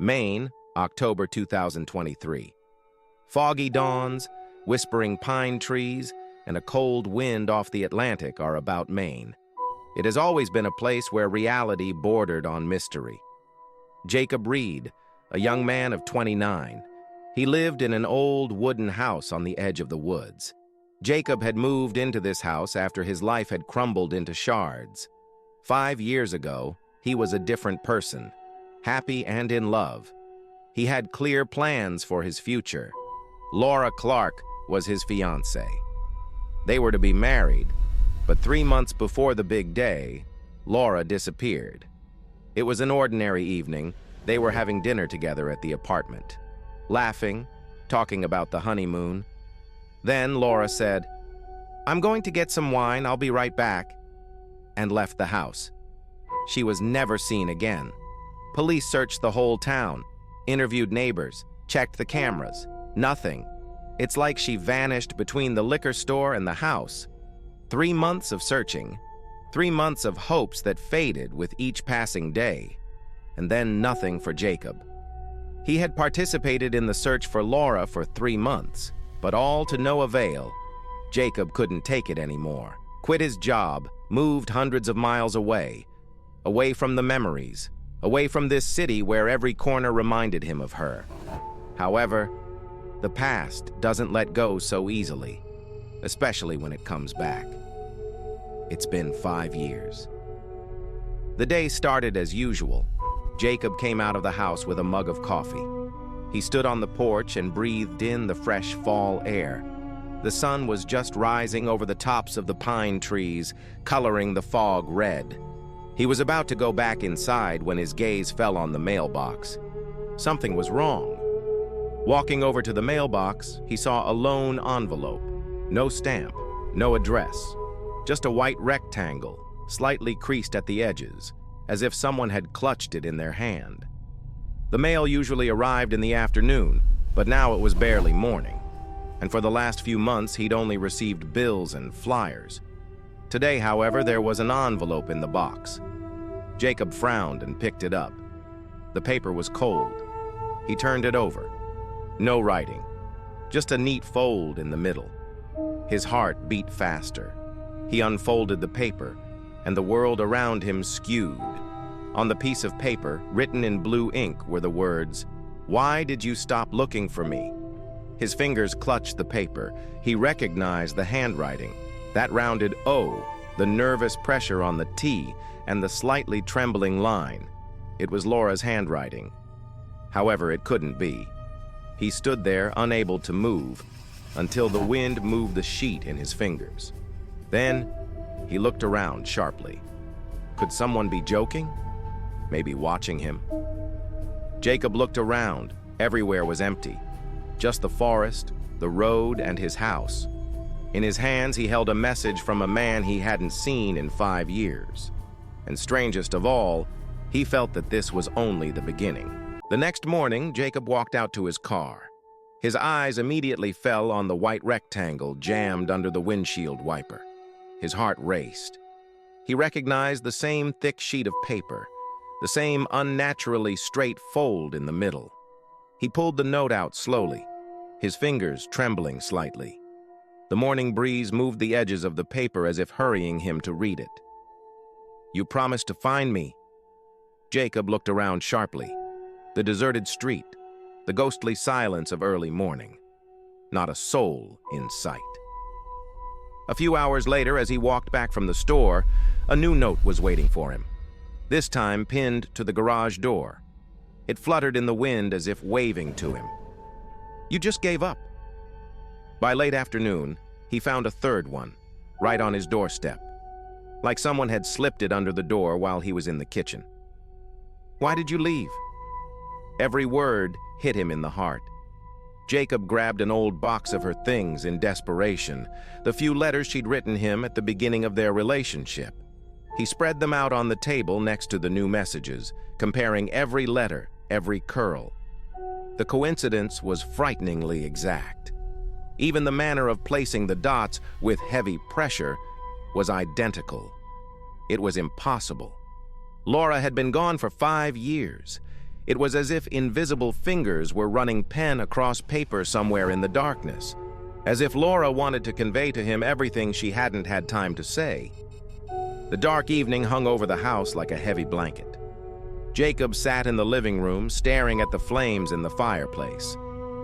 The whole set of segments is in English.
Maine, October 2023. Foggy dawns, whispering pine trees, and a cold wind off the Atlantic are about Maine. It has always been a place where reality bordered on mystery. Jacob Reed, a young man of 29. He lived in an old wooden house on the edge of the woods. Jacob had moved into this house after his life had crumbled into shards. 5 years ago, he was a different person, happy and in love. He had clear plans for his future. Laura Clark was his fiancée. They were to be married, but 3 months before the big day, Laura disappeared. It was an ordinary evening. They were having dinner together at the apartment, laughing, talking about the honeymoon. Then Laura said, "I'm going to get some wine, I'll be right back," and left the house. She was never seen again. Police searched the whole town, interviewed neighbors, checked the cameras. Nothing. It's like she vanished between the liquor store and the house. 3 months of searching, 3 months of hopes that faded with each passing day, and then nothing for Jacob. He had participated in the search for Laura for 3 months, but all to no avail. Jacob couldn't take it anymore. Quit his job, moved hundreds of miles away from the memories, away from this city where every corner reminded him of her. However, the past doesn't let go so easily, especially when it comes back. It's been 5 years. The day started as usual. Jacob came out of the house with a mug of coffee. He stood on the porch and breathed in the fresh fall air. The sun was just rising over the tops of the pine trees, coloring the fog red. He was about to go back inside when his gaze fell on the mailbox. Something was wrong. Walking over to the mailbox, he saw a lone envelope. No stamp, no address, just a white rectangle, slightly creased at the edges, as if someone had clutched it in their hand. The mail usually arrived in the afternoon, but now it was barely morning. And for the last few months, he'd only received bills and flyers. Today, however, there was an envelope in the box. Jacob frowned and picked it up. The paper was cold. He turned it over. No writing, just a neat fold in the middle. His heart beat faster. He unfolded the paper, and the world around him skewed. On the piece of paper, written in blue ink, were the words, "Why did you stop looking for me?" His fingers clutched the paper. He recognized the handwriting, that rounded O, the nervous pressure on the T, and the slightly trembling line. It was Laura's handwriting. However, it couldn't be. He stood there, unable to move, until the wind moved the sheet in his fingers. Then, he looked around sharply. Could someone be joking? Maybe watching him? Jacob looked around. Everywhere was empty. Just the forest, the road, and his house. In his hands, he held a message from a man he hadn't seen in 5 years. And strangest of all, he felt that this was only the beginning. The next morning, Jacob walked out to his car. His eyes immediately fell on the white rectangle jammed under the windshield wiper. His heart raced. He recognized the same thick sheet of paper, the same unnaturally straight fold in the middle. He pulled the note out slowly, his fingers trembling slightly. The morning breeze moved the edges of the paper as if hurrying him to read it. "You promised to find me." Jacob looked around sharply. The deserted street, the ghostly silence of early morning. Not a soul in sight. A few hours later, as he walked back from the store, a new note was waiting for him, this time pinned to the garage door. It fluttered in the wind as if waving to him. "You just gave up." By late afternoon, he found a third one, right on his doorstep, like someone had slipped it under the door while he was in the kitchen. "Why did you leave?" Every word hit him in the heart. Jacob grabbed an old box of her things in desperation, the few letters she'd written him at the beginning of their relationship. He spread them out on the table next to the new messages, comparing every letter, every curl. The coincidence was frighteningly exact. Even the manner of placing the dots with heavy pressure was identical. It was impossible. Laura had been gone for 5 years. It was as if invisible fingers were running pen across paper somewhere in the darkness, as if Laura wanted to convey to him everything she hadn't had time to say. The dark evening hung over the house like a heavy blanket. Jacob sat in the living room, staring at the flames in the fireplace.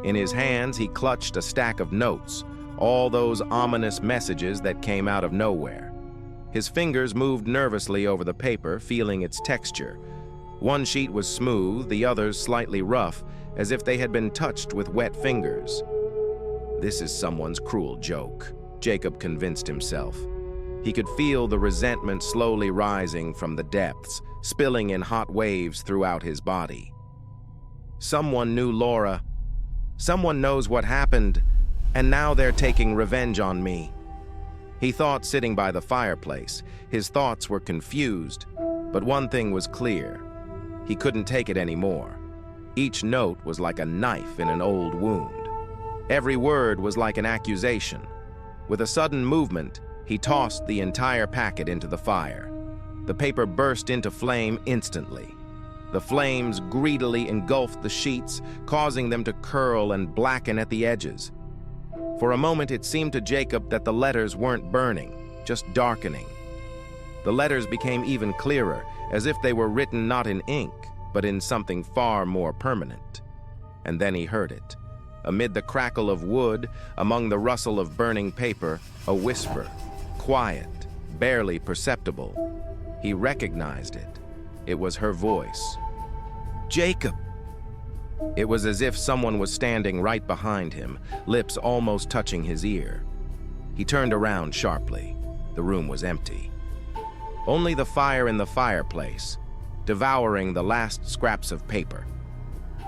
In his hands, he clutched a stack of notes, all those ominous messages that came out of nowhere. His fingers moved nervously over the paper, feeling its texture. One sheet was smooth, the others slightly rough, as if they had been touched with wet fingers. This is someone's cruel joke, Jacob convinced himself. He could feel the resentment slowly rising from the depths, spilling in hot waves throughout his body. Someone knew Laura. Someone knows what happened, and now they're taking revenge on me. He thought, sitting by the fireplace. His thoughts were confused, but one thing was clear. He couldn't take it anymore. Each note was like a knife in an old wound. Every word was like an accusation. With a sudden movement, he tossed the entire packet into the fire. The paper burst into flame instantly. The flames greedily engulfed the sheets, causing them to curl and blacken at the edges. For a moment, it seemed to Jacob that the letters weren't burning, just darkening. The letters became even clearer, as if they were written not in ink, but in something far more permanent. And then he heard it. Amid the crackle of wood, among the rustle of burning paper, a whisper, quiet, barely perceptible. He recognized it. It was her voice. "Jacob!" It was as if someone was standing right behind him, lips almost touching his ear. He turned around sharply. The room was empty. Only the fire in the fireplace, devouring the last scraps of paper.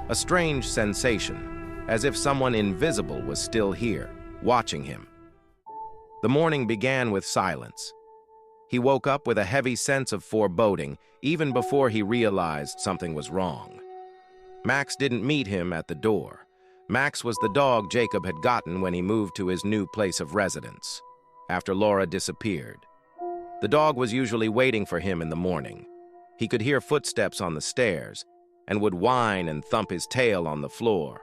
A strange sensation, as if someone invisible was still here, watching him. The morning began with silence. He woke up with a heavy sense of foreboding, even before he realized something was wrong. Max didn't meet him at the door. Max was the dog Jacob had gotten when he moved to his new place of residence, after Laura disappeared. The dog was usually waiting for him in the morning. He could hear footsteps on the stairs and would whine and thump his tail on the floor.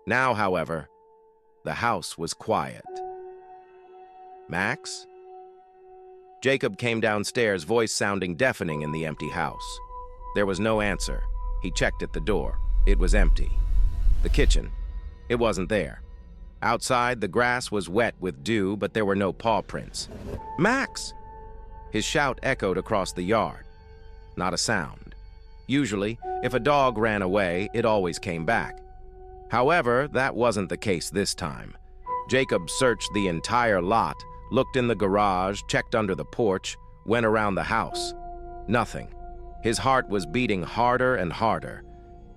Now, however, the house was quiet. "Max?" Jacob came downstairs, voice sounding deafening in the empty house. There was no answer. He checked at the door. It was empty. The kitchen. It wasn't there. Outside, the grass was wet with dew, but there were no paw prints. "Max!" His shout echoed across the yard. Not a sound. Usually, if a dog ran away, it always came back. However, that wasn't the case this time. Jacob searched the entire lot, looked in the garage, checked under the porch, went around the house. Nothing. His heart was beating harder and harder.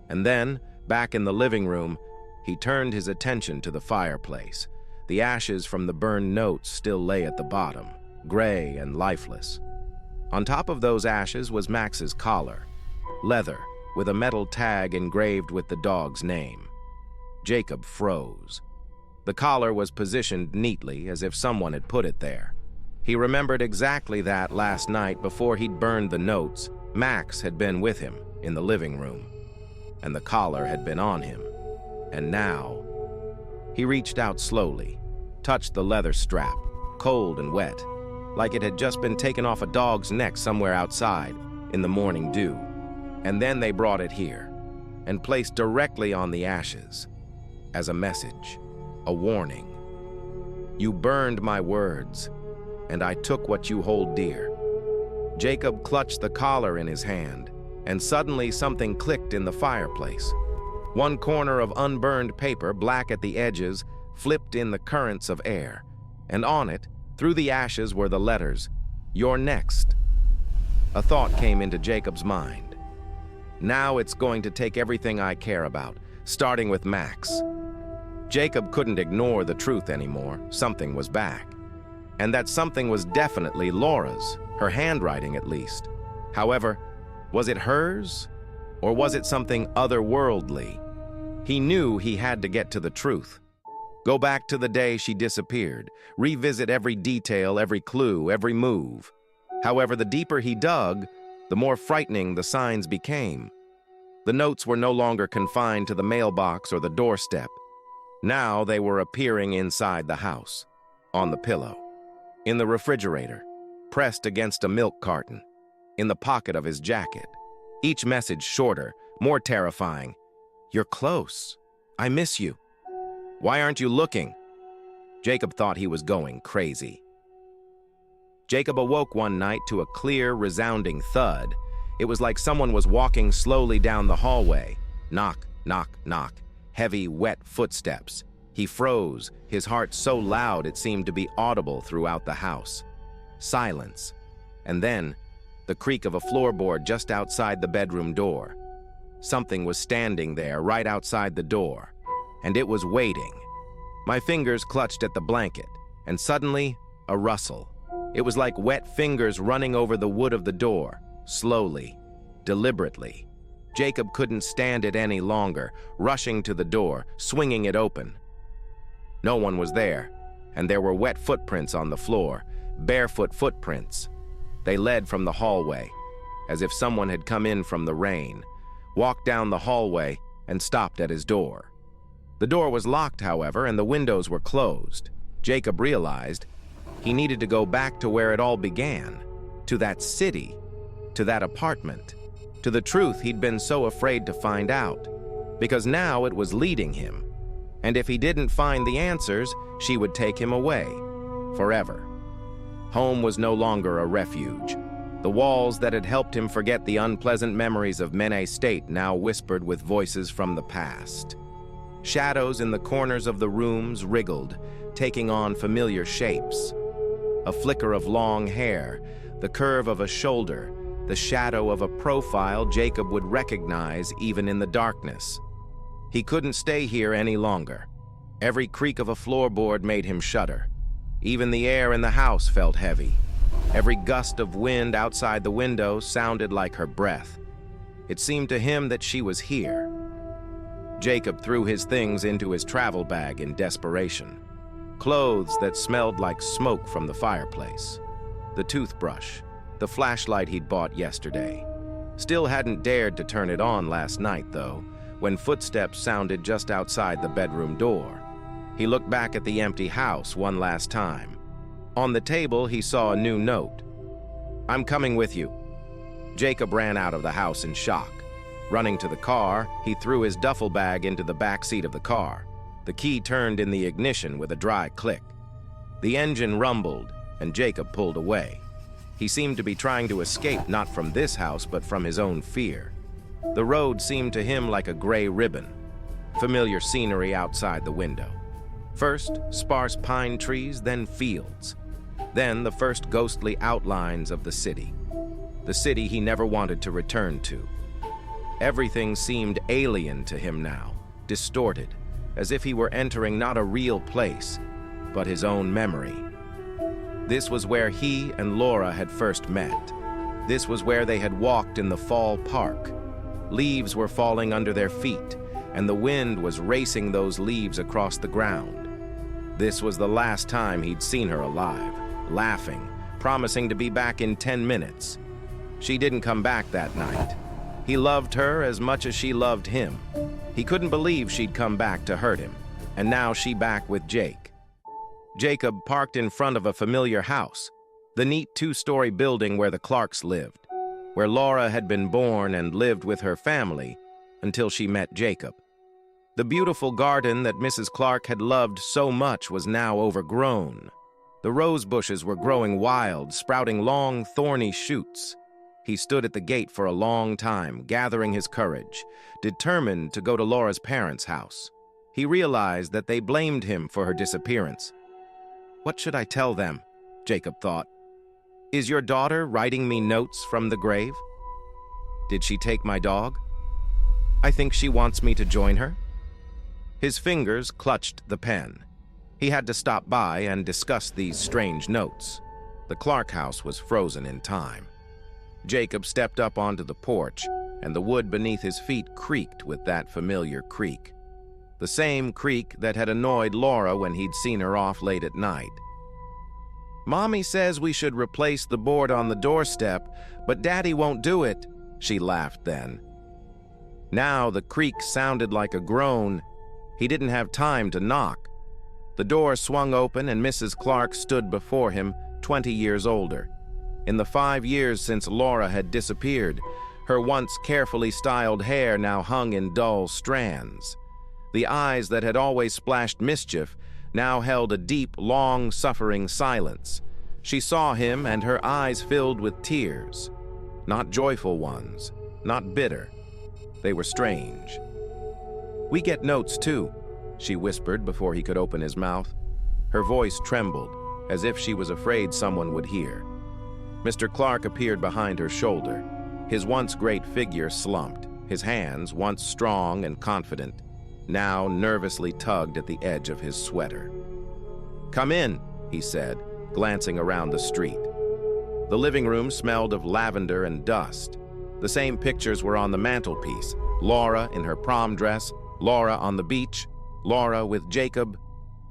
And then, back in the living room, he turned his attention to the fireplace. The ashes from the burned notes still lay at the bottom, gray and lifeless. On top of those ashes was Max's collar, leather, with a metal tag engraved with the dog's name. Jacob froze. The collar was positioned neatly, as if someone had put it there. He remembered exactly that last night before he'd burned the notes. Max had been with him in the living room, and the collar had been on him. And now, he reached out slowly, touched the leather strap, cold and wet, like it had just been taken off a dog's neck somewhere outside in the morning dew. And then they brought it here and placed directly on the ashes as a message, a warning. "You burned my words, and I took what you hold dear." Jacob clutched the collar in his hand, and suddenly something clicked in the fireplace. One corner of unburned paper, black at the edges, flipped in the currents of air, and on it, through the ashes, were the letters, "You're next." A thought came into Jacob's mind. Now it's going to take everything I care about, starting with Max. Jacob couldn't ignore the truth anymore. Something was back. And that something was definitely Laura's, her handwriting at least. However, was it hers? Or was it something otherworldly? He knew he had to get to the truth. Go back to the day she disappeared, revisit every detail, every clue, every move. However, the deeper he dug, the more frightening the signs became. The notes were no longer confined to the mailbox or the doorstep. Now they were appearing inside the house, on the pillow, in the refrigerator, pressed against a milk carton, in the pocket of his jacket. Each message shorter, more terrifying. "You're close. I miss you. Why aren't you looking?" Jacob thought he was going crazy. Jacob awoke one night to a clear, resounding thud. It was like someone was walking slowly down the hallway. Knock, knock, knock. Heavy, wet footsteps. He froze, his heart so loud it seemed to be audible throughout the house. Silence. And then, the creak of a floorboard just outside the bedroom door. Something was standing there right outside the door, and it was waiting. My fingers clutched at the blanket, and suddenly, a rustle. It was like wet fingers running over the wood of the door, slowly, deliberately. Jacob couldn't stand it any longer, rushing to the door, swinging it open. No one was there, and there were wet footprints on the floor, barefoot footprints. They led from the hallway, as if someone had come in from the rain, walked down the hallway, and stopped at his door. The door was locked, however, and the windows were closed. Jacob realized he needed to go back to where it all began, to that city, to that apartment, to the truth he'd been so afraid to find out, because now it was leading him. And if he didn't find the answers, she would take him away, forever. Home was no longer a refuge. The walls that had helped him forget the unpleasant memories of Maine State now whispered with voices from the past. Shadows in the corners of the rooms wriggled, taking on familiar shapes. A flicker of long hair, the curve of a shoulder, the shadow of a profile Jacob would recognize even in the darkness. He couldn't stay here any longer. Every creak of a floorboard made him shudder. Even the air in the house felt heavy. Every gust of wind outside the window sounded like her breath. It seemed to him that she was here. Jacob threw his things into his travel bag in desperation. Clothes that smelled like smoke from the fireplace. The toothbrush, the flashlight he'd bought yesterday. Still hadn't dared to turn it on last night, though, when footsteps sounded just outside the bedroom door. He looked back at the empty house one last time. On the table, he saw a new note. "I'm coming with you." Jacob ran out of the house in shock. Running to the car, he threw his duffel bag into the back seat of the car. The key turned in the ignition with a dry click. The engine rumbled, and Jacob pulled away. He seemed to be trying to escape not from this house, but from his own fear. The road seemed to him like a gray ribbon. Familiar scenery outside the window. First, sparse pine trees, then fields. Then the first ghostly outlines of the city. The city he never wanted to return to. Everything seemed alien to him now, distorted, as if he were entering not a real place, but his own memory. This was where he and Laura had first met. This was where they had walked in the fall park. Leaves were falling under their feet, and the wind was racing those leaves across the ground. This was the last time he'd seen her alive, laughing, promising to be back in 10 minutes. She didn't come back that night. He loved her as much as she loved him. He couldn't believe she'd come back to hurt him, and now she back with Jake. Jacob parked in front of a familiar house, the neat two-story building where the Clarks lived, where Laura had been born and lived with her family until she met Jacob. The beautiful garden that Mrs. Clark had loved so much was now overgrown. The rose bushes were growing wild, sprouting long, thorny shoots. He stood at the gate for a long time, gathering his courage, determined to go to Laura's parents' house. He realized that they blamed him for her disappearance. What should I tell them? Jacob thought. Is your daughter writing me notes from the grave? Did she take my dog? I think she wants me to join her. His fingers clutched the pen. He had to stop by and discuss these strange notes. The Clark house was frozen in time. Jacob stepped up onto the porch, and the wood beneath his feet creaked with that familiar creak. The same creak that had annoyed Laura when he'd seen her off late at night. Mommy says we should replace the board on the doorstep, but Daddy won't do it, she laughed then. Now the creak sounded like a groan. He didn't have time to knock. The door swung open and Mrs. Clark stood before him, 20 years older. In the 5 years since Laura had disappeared, her once carefully styled hair now hung in dull strands. The eyes that had always splashed mischief now held a deep, long-suffering silence. She saw him, and her eyes filled with tears. Not joyful ones, not bitter. They were strange. "We get notes, too," she whispered before he could open his mouth. Her voice trembled, as if she was afraid someone would hear. Mr. Clark appeared behind her shoulder. His once great figure slumped, his hands, once strong and confident, now nervously tugged at the edge of his sweater. "Come in," he said, glancing around the street. The living room smelled of lavender and dust. The same pictures were on the mantelpiece: Laura in her prom dress, Laura on the beach, Laura with Jacob,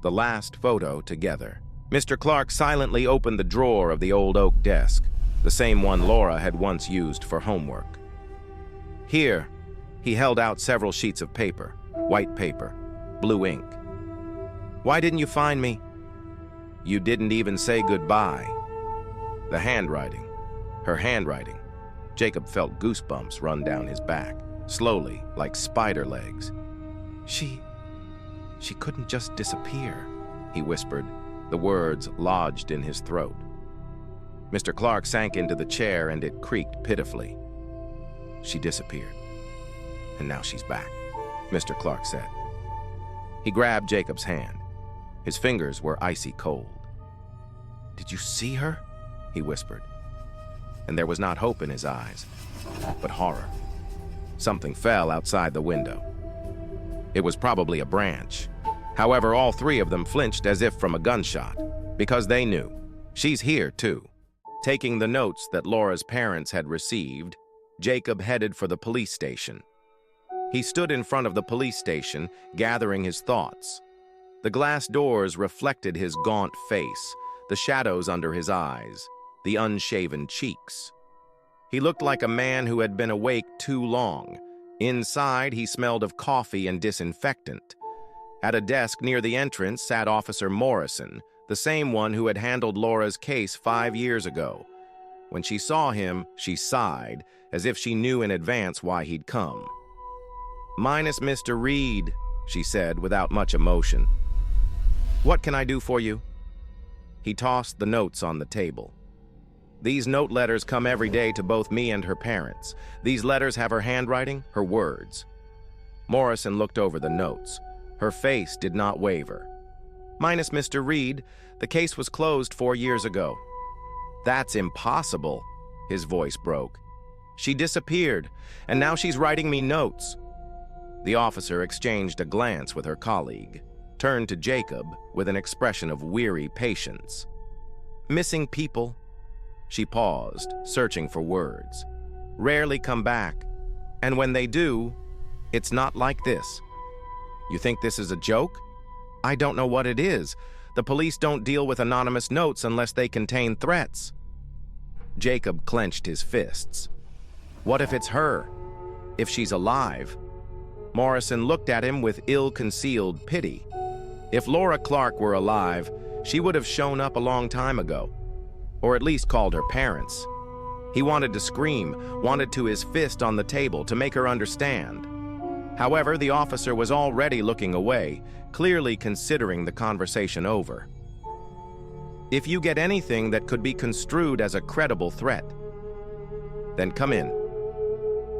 the last photo together. Mr. Clark silently opened the drawer of the old oak desk, the same one Laura had once used for homework. "Here," he held out several sheets of paper, white paper, blue ink. "Why didn't you find me? You didn't even say goodbye." The handwriting, her handwriting. Jacob felt goosebumps run down his back, slowly, like spider legs. She couldn't just disappear," he whispered, the words lodged in his throat. Mr. Clark sank into the chair and it creaked pitifully. "She disappeared. And now she's back," Mr. Clark said. He grabbed Jacob's hand. His fingers were icy cold. "Did you see her?" he whispered. And there was not hope in his eyes, but horror. Something fell outside the window. It was probably a branch. However, all three of them flinched as if from a gunshot, because they knew. She's here, too. Taking the notes that Laura's parents had received, Jacob headed for the police station. He stood in front of the police station, gathering his thoughts. The glass doors reflected his gaunt face, the shadows under his eyes, the unshaven cheeks. He looked like a man who had been awake too long. Inside, he smelled of coffee and disinfectant. At a desk near the entrance sat Officer Morrison, the same one who had handled Laura's case 5 years ago. When she saw him, she sighed, as if she knew in advance why he'd come. "Minus Mr. Reed," she said without much emotion. "What can I do for you?" He tossed the notes on the table. "These note letters come every day to both me and her parents. These letters have her handwriting, her words." Morrison looked over the notes. Her face did not waver. "Minus Mr. Reed, the case was closed 4 years ago." "That's impossible," his voice broke. "She disappeared, and now she's writing me notes." The officer exchanged a glance with her colleague, turned to Jacob with an expression of weary patience. "Missing people," she paused, searching for words, "rarely come back, and when they do, it's not like this." "You think this is a joke?" "I don't know what it is. The police don't deal with anonymous notes unless they contain threats." Jacob clenched his fists. "What if it's her? If she's alive?" Morrison looked at him with ill-concealed pity. If Laura Clark were alive, she would have shown up a long time ago, or at least called her parents. He wanted to scream, wanted to his fist on the table to make her understand. However, the officer was already looking away, clearly considering the conversation over. "If you get anything that could be construed as a credible threat, then come in."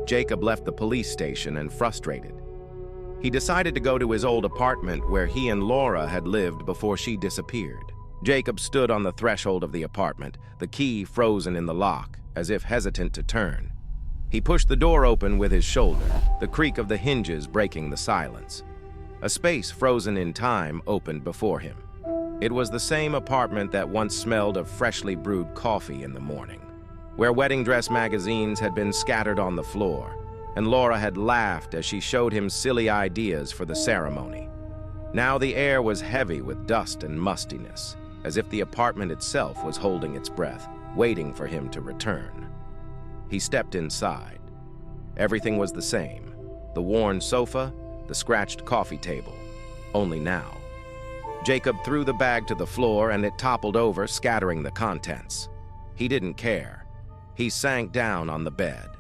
Jacob left the police station and frustrated. He decided to go to his old apartment where he and Laura had lived before she disappeared. Jacob stood on the threshold of the apartment, the key frozen in the lock, as if hesitant to turn. He pushed the door open with his shoulder, the creak of the hinges breaking the silence. A space frozen in time opened before him. It was the same apartment that once smelled of freshly brewed coffee in the morning, where wedding dress magazines had been scattered on the floor, and Laura had laughed as she showed him silly ideas for the ceremony. Now the air was heavy with dust and mustiness, as if the apartment itself was holding its breath, waiting for him to return. He stepped inside. Everything was the same. the worn sofa, the scratched coffee table. Only now. Jacob threw the bag to the floor and it toppled over, scattering the contents. He didn't care. He sank down on the bed.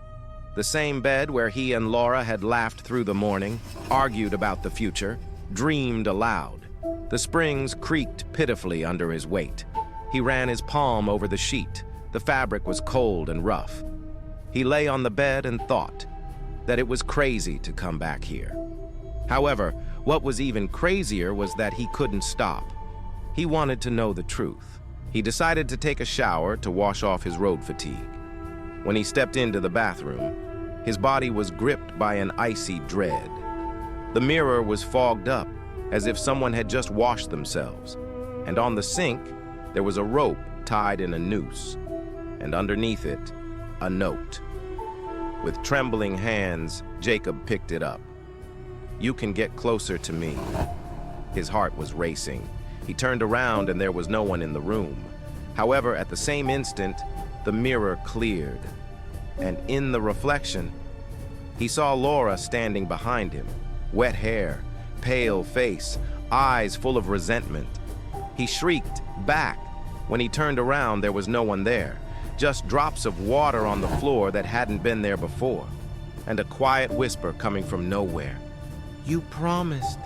The same bed where he and Laura had laughed through the morning, argued about the future, dreamed aloud. The springs creaked pitifully under his weight. He ran his palm over the sheet. The fabric was cold and rough. He lay on the bed and thought that it was crazy to come back here. However, what was even crazier was that he couldn't stop. He wanted to know the truth. He decided to take a shower to wash off his road fatigue. When he stepped into the bathroom, his body was gripped by an icy dread. The mirror was fogged up, as if someone had just washed themselves. And on the sink, there was a rope tied in a noose, and underneath it, a note. With trembling hands, Jacob picked it up. "You can get closer to me." His heart was racing. He turned around and there was no one in the room. However, at the same instant, the mirror cleared. And in the reflection, he saw Laura standing behind him. Wet hair, pale face, eyes full of resentment. He shrieked back. When he turned around, there was no one there. Just drops of water on the floor that hadn't been there before. And a quiet whisper coming from nowhere. "You promised."